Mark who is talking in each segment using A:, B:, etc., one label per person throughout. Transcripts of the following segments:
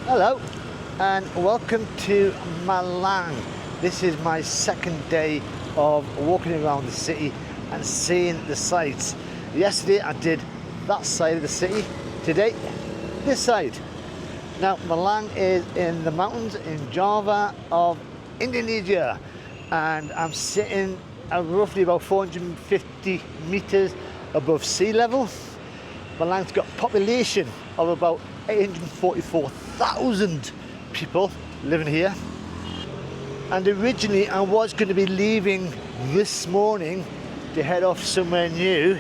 A: Hello and welcome to Malang. This is my second day of walking around the city and seeing the sights. Yesterday I did that side of the city, today this side. Now Malang is in the mountains in Java of Indonesia, and I'm sitting at roughly about 450 meters above sea level. Malang's got a population of about 844,000 people living here. And originally I was going to be leaving this morning to head off somewhere new,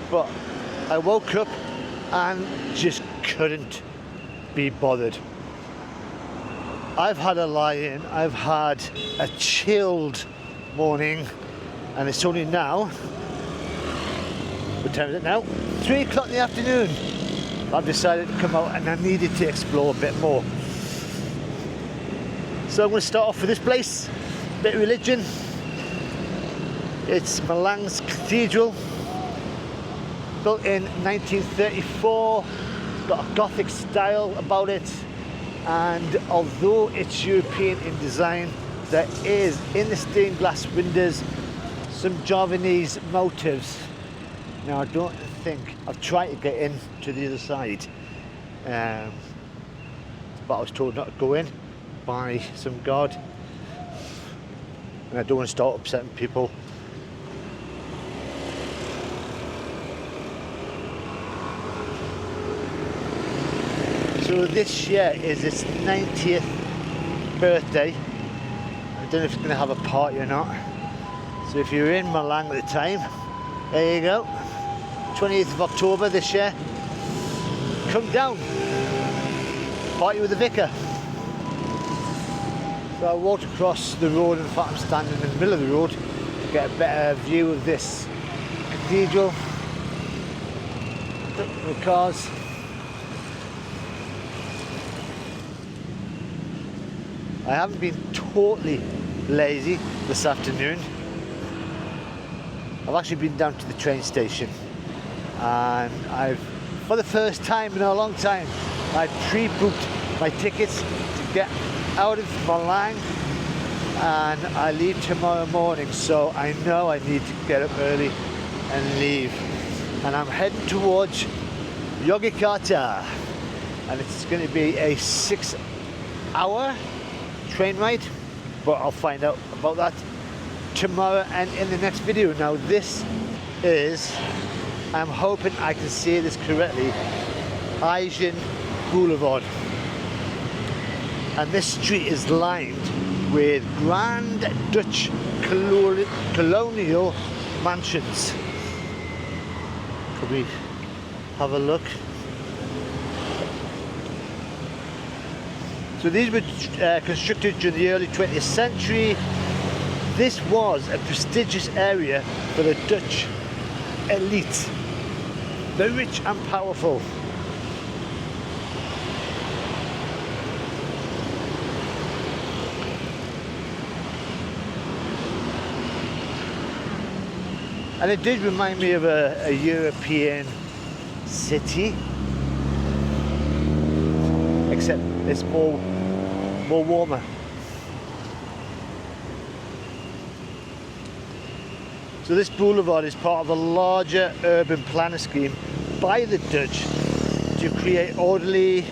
A: but I woke up and just couldn't be bothered. I've had a lie-in, I've had a chilled morning, and it's only now, what time is it now? 3 o'clock in the afternoon. I've decided to come out and I needed to explore a bit more. So I'm going to start off with this place, a bit of religion. It's Malang's cathedral, built in 1934, got a Gothic style about it, and although it's European in design, there is, in the stained glass windows, some Javanese motifs. Now I don't think, I've tried to get in to the other side, but I was told not to go in by some guard, and I don't want to start upsetting people. So this year is its 90th birthday. I don't know if it's going to have a party or not. So if you're in Malang at the time, there you go. 28th of October this year. Come down. Party with the vicar. So I walked across the road. In fact, I'm standing in the middle of the road to get a better view of this cathedral. The cars. I haven't been totally lazy this afternoon. I've actually been down to the train station, and for the first time in a long time, I pre-booked my tickets to get out of Malang, and I leave tomorrow morning, so I know I need to get up early and leave. And I'm heading towards Yogyakarta, and it's going to be a 6-hour train ride, but I'll find out about that tomorrow and in the next video. Now this is, I'm hoping I can say this correctly, Ijen Boulevard, and this street is lined with grand Dutch colonial mansions. Could we have a look? So these were constructed during the early 20th century. This was a prestigious area for the Dutch elite, the rich and powerful. And it did remind me of a European city, except it's more warmer. So this boulevard is part of a larger urban planning scheme by the Dutch to create orderly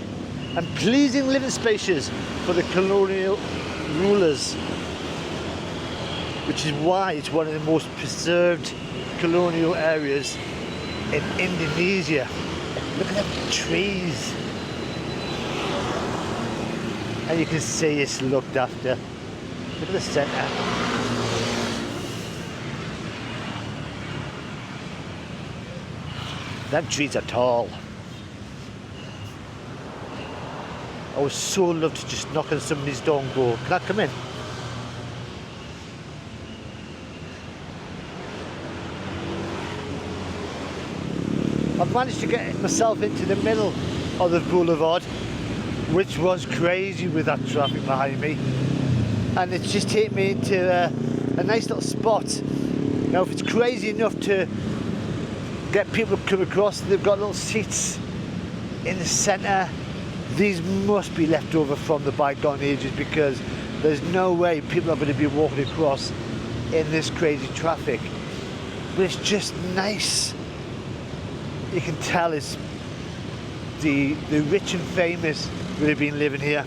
A: and pleasing living spaces for the colonial rulers, which is why it's one of the most preserved colonial areas in Indonesia. Look at the trees. And you can see it's looked after. Look at the centre. Them trees are tall. I would so love to just knock on somebody's door and go, can I come in? I've managed to get myself into the middle of the boulevard, which was crazy with that traffic behind me, and it's just taken me into a nice little spot. Now if it's crazy enough to get people to come across, they've got little seats in the centre These must be left over from the bygone ages, because there's no way people are going to be walking across in this crazy traffic. But it's just nice. You can tell it's the rich and famous that have been living here.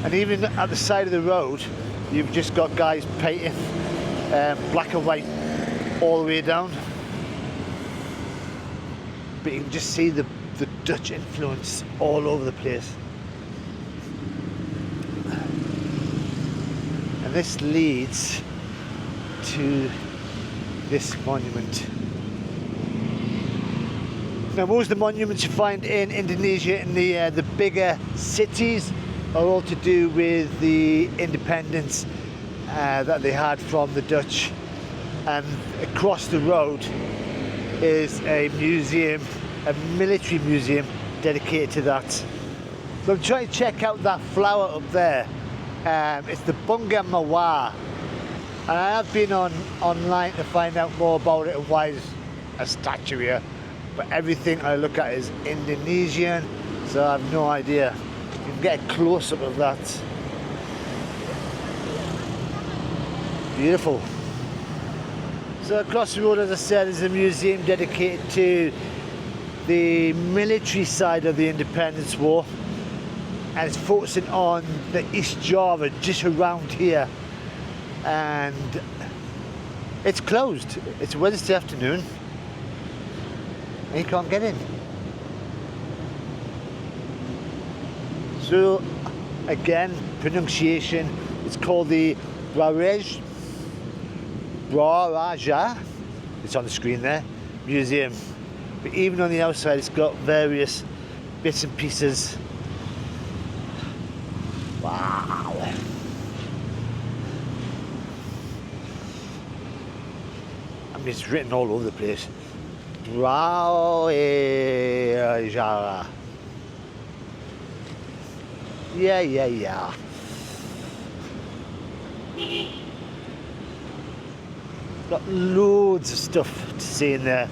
A: And even at the side of the road, you've just got guys painting black and white all the way down. But you can just see the Dutch influence all over the place. And this leads to this monument. Now, most of the monuments you find in Indonesia in the bigger cities are all to do with the independence that they had from the Dutch. And across the road is a museum, a military museum dedicated to that. So I'm trying to check out that flower up there. It's the Bunga Mawar. And I have been online to find out more about it and why there's a statue here. But everything I look at is Indonesian, so I have no idea. You can get a close-up of that. Beautiful. So across the road, as I said, is a museum dedicated to the military side of the Independence War. And it's focusing on the East Java, just around here. And it's closed. It's Wednesday afternoon and you can't get in. So again, pronunciation, it's called the Brawijaya, it's on the screen there, museum. But even on the outside it's got various bits and pieces. Wow. I mean, it's written all over the place. Brawijaya. Yeah. Got loads of stuff to see in there.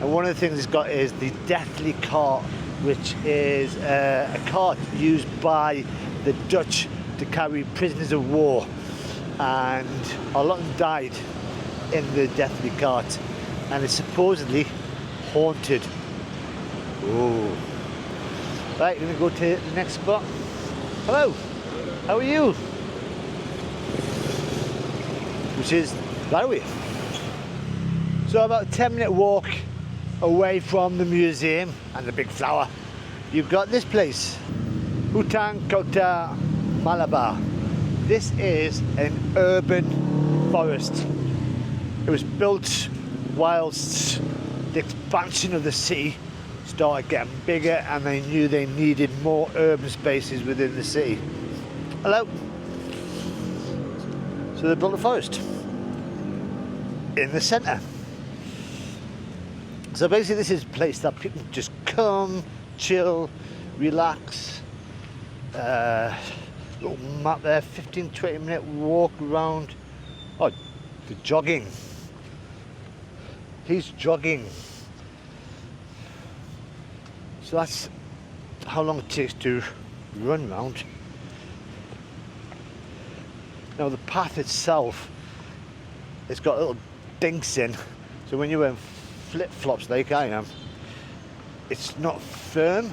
A: And one of the things it's got is the Deathly Cart, which is a cart used by the Dutch to carry prisoners of war. And a lot of them died in the Deathly Cart. And it's supposedly haunted. Oh. Right, we're going to go to the next spot. Hello, how are you? Which is that way. So about a 10-minute walk away from the museum and the big flower, you've got this place, Hutan, Kota, Malabar. This is an urban forest. It was built whilst the expansion of the city started getting bigger and they knew they needed more urban spaces within the city. Hello. So they built a forest in the centre. So basically this is a place that people just come, chill, relax. Little map there, 15-20 minute walk around. Oh, the jogging. He's jogging. So that's how long it takes to run round. Now the path itself, it's got little dinks in, so when you're wearing flip-flops like I am, it's not firm.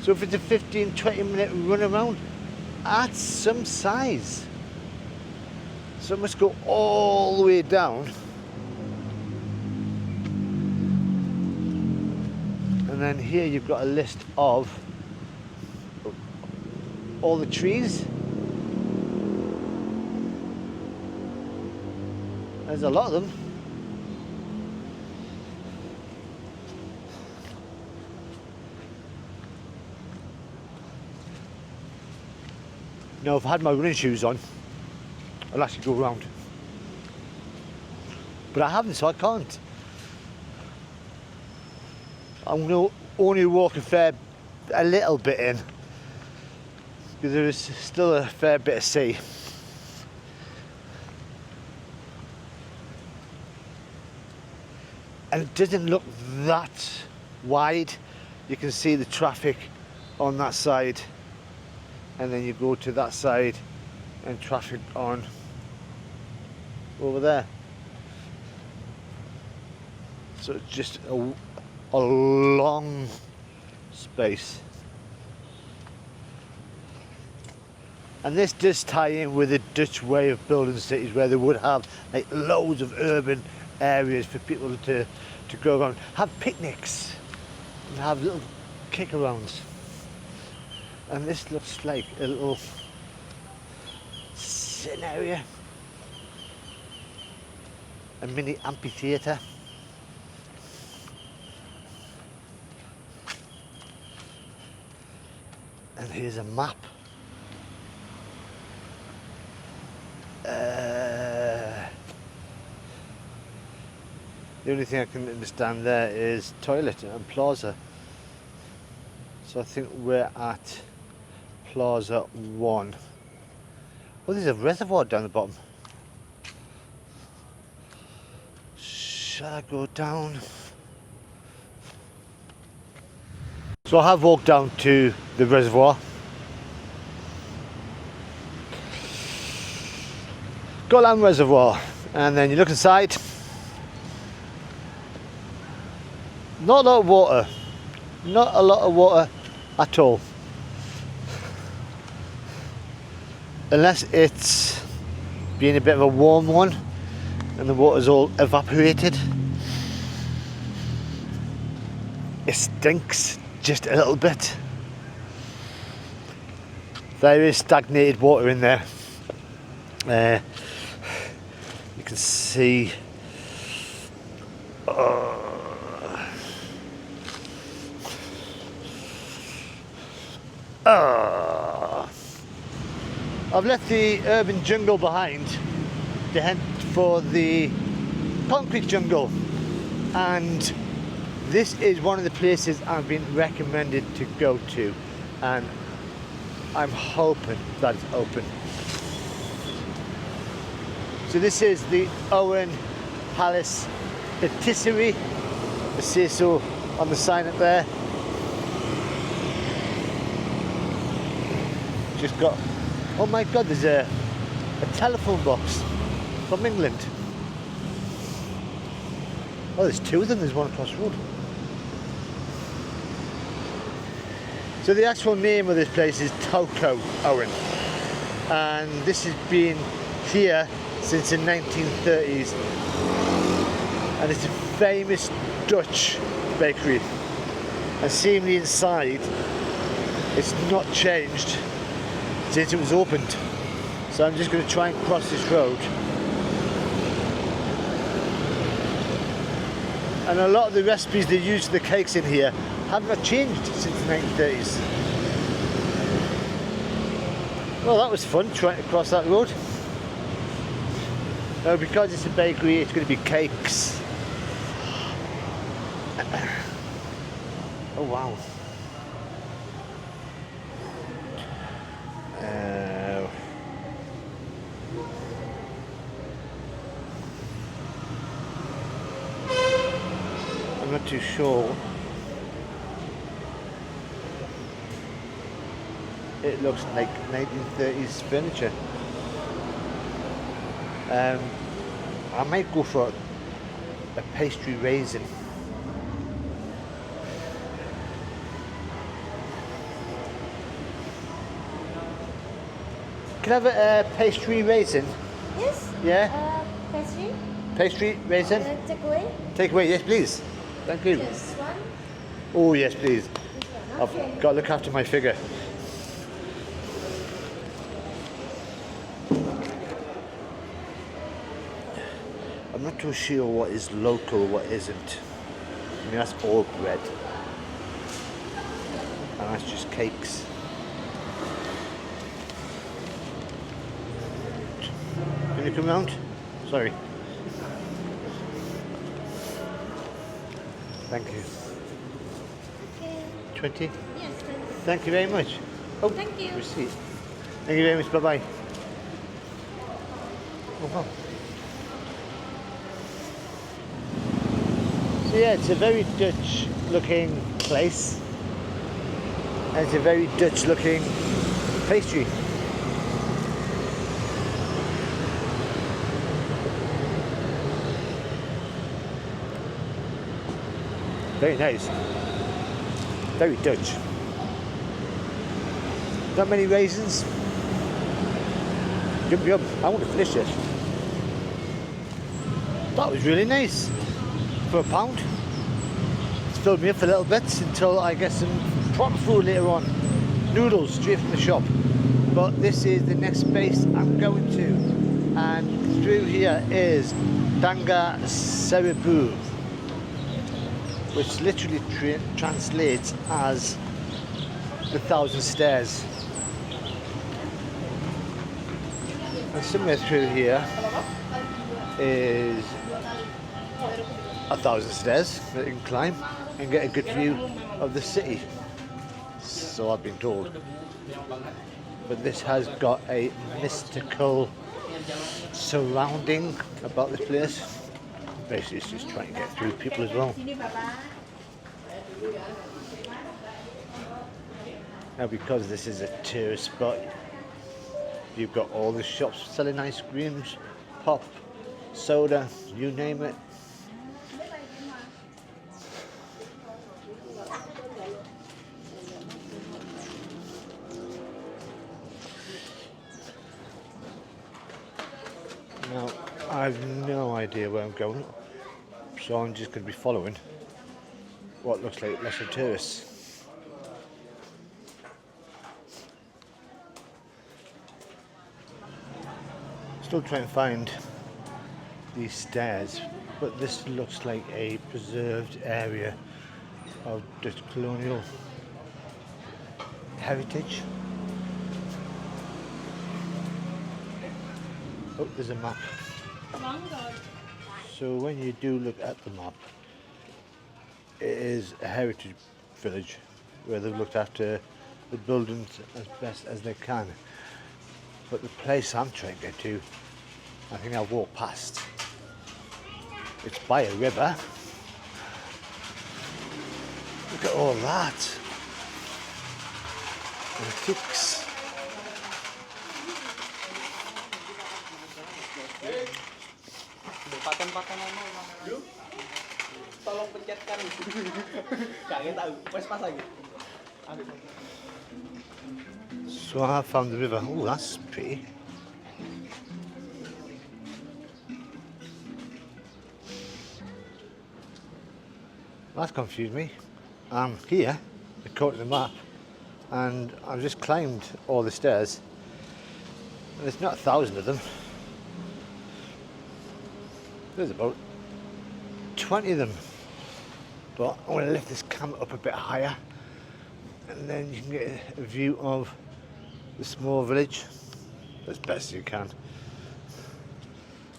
A: So if it's a 15-20 minute run around, that's some size. So it must go all the way down. And then here you've got a list of all the trees. There's a lot of them. Now, if I had my running shoes on, I'll actually go around. But I haven't, so I can't. I'm going to only walk a little bit in, because there is still a fair bit of sea. And it doesn't look that wide. You can see the traffic on that side, and then you go to that side and traffic on over there. So it's just a long space. And this does tie in with the Dutch way of building cities, where they would have like loads of urban areas for people to go around, have picnics and have little kick-arounds. And this looks like a little sitting area, a mini amphitheatre. And here's a map. The only thing I can understand there is toilet and plaza. So I think we're at Plaza 1. Oh, there's a reservoir down the bottom. Shall I go down? So I have walked down to the reservoir. Golan Reservoir, and then you look inside. Not a lot of water. Not a lot of water at all. Unless it's been a bit of a warm one and the water's all evaporated. It stinks just a little bit. There is stagnated water in there. You can see I've left the urban jungle behind to head for the concrete jungle, and this is one of the places I've been recommended to go to, and I'm hoping that it's open. So this is the Oen Palace Patisserie. It says so on the sign up there. Just got, oh my god, there's a telephone box from England. Oh, there's two of them, there's one across the road. So the actual name of this place is Toko Oen, and this has been here since the 1930s, and it's a famous Dutch bakery, and seeing the inside, it's not changed since it was opened. So I'm just going to try and cross this road, and a lot of the recipes they use for the cakes in here have not changed since the 1930s. Well, that was fun trying to cross that road. Now, because it's a bakery, it's going to be cakes. Oh wow. I'm not too sure. It looks like 1930s furniture. I might go for a pastry raisin. Can I have a pastry raisin?
B: Yes.
A: Yeah?
B: Pastry?
A: Pastry raisin?
B: Take away?
A: Take away, yes please. Thank you.
B: Just one?
A: Oh yes please.
B: Okay.
A: I've got to look after my figure. I'm not too sure what is local, what isn't. I mean, that's all bread. And that's just cakes. Can you come round? Sorry. Thank you.
B: Okay.
A: 20?
B: Yes,
A: Thank you very much. Oh,
B: thank you.
A: Receipt. Thank you very much. Bye-bye. Oh, wow. So yeah, it's a very Dutch looking place. And it's a very Dutch looking pastry. Very nice. Very Dutch. Not many raisins. Yum yum. I want to finish it. That was really nice. For £1. It's filled me up for a little bit until I get some proper food later on. Noodles straight from the shop. But this is the next space I'm going to. And through here is Tangga Seribu, which literally translates as the 1,000 stairs. And somewhere through here is 1,000 stairs that you can climb and get a good view of the city. So I've been told. But this has got a mystical surrounding about this place. Basically it's just trying to get through people as well. Now because this is a tourist spot, you've got all the shops selling ice creams, pop, soda, you name it. Now, I have no idea where I'm going, so I'm just going to be following what looks like lesser tourists. Still trying to find these stairs, but this looks like a preserved area of Dutch colonial heritage. Oh, there's a map. So when you do look at the map, it is a heritage village where they've looked after the buildings as best as they can. But the place I'm trying to get to, I think I'll walk past. It's by a river. Look at all that. Antiques.
C: Tolong pencetkan. Jangan tahu. Wes pas lagi.
A: So I found the river. Oh, that's pretty. That's confused me. I'm here, according to the map, and I've just climbed all the stairs. And there's not 1,000 of them. There's about 20 of them. But I'm going to lift this camera up a bit higher, and then you can get a view of the small village as best you can.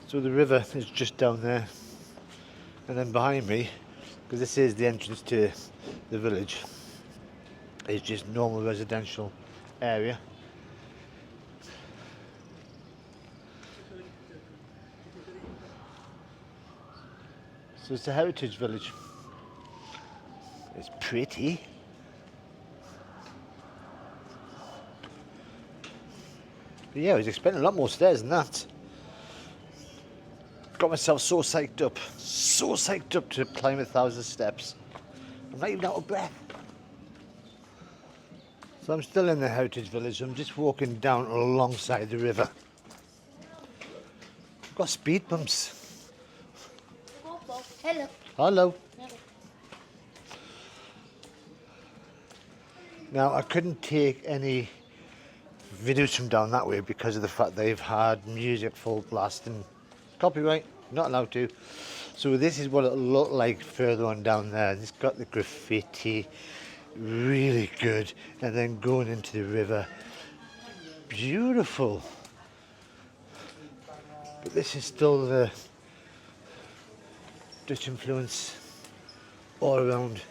A: So the river is just down there, and then behind me, because this is the entrance to the village, is just normal residential area. So it's a heritage village. It's pretty. But yeah, I was expecting a lot more stairs than that. Got myself so psyched up to climb 1,000 steps. I'm not even out of breath. So I'm still in the heritage village. I'm just walking down alongside the river. I've got speed bumps.
B: Hello.
A: Hello. Now I couldn't take any videos from down that way because of the fact they've had music full blast and copyright, not allowed to. So this is what it'll look like further on down there. It's got the graffiti, really good, and then going into the river, beautiful. But this is still the Dutch influence all around.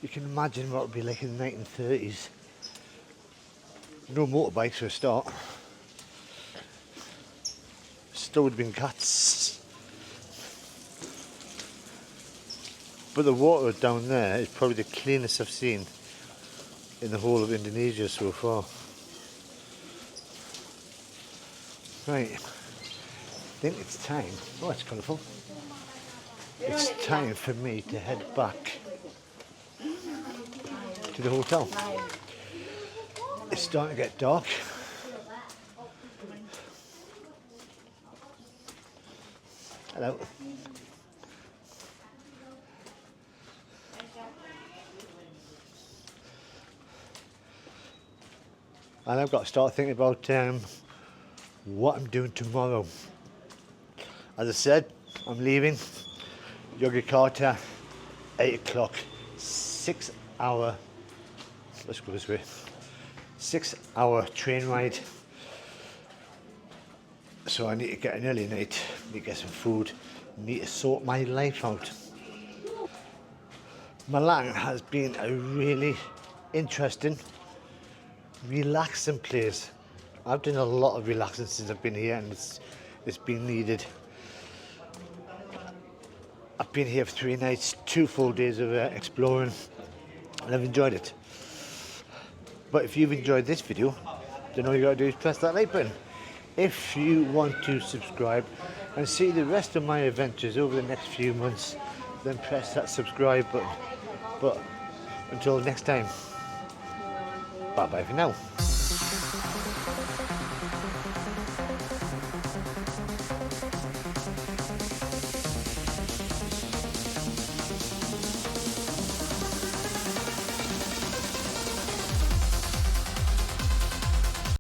A: You can imagine what it would be like in the 1930s. No motorbikes for a start. Still would have been cats. But the water down there is probably the cleanest I've seen in the whole of Indonesia so far. Right, I think it's time. Oh, it's colourful. It's time for me to head back to the hotel. It's starting to get dark. Hello. And I've got to start thinking about what I'm doing tomorrow. As I said, I'm leaving Yogyakarta 8 o'clock, 6 hour, let's go this way, 6 hour train ride. So I need to get an early night, need to get some food, need to sort my life out. Malang has been a really interesting, relaxing place. I've done a lot of relaxing since I've been here, and it's been needed. I've been here for 3 nights, 2 full days of exploring, and I've enjoyed it. But if you've enjoyed this video, then all you gotta do is press that like button. If you want to subscribe and see the rest of my adventures over the next few months, then press that subscribe button. But until next time, bye bye for now.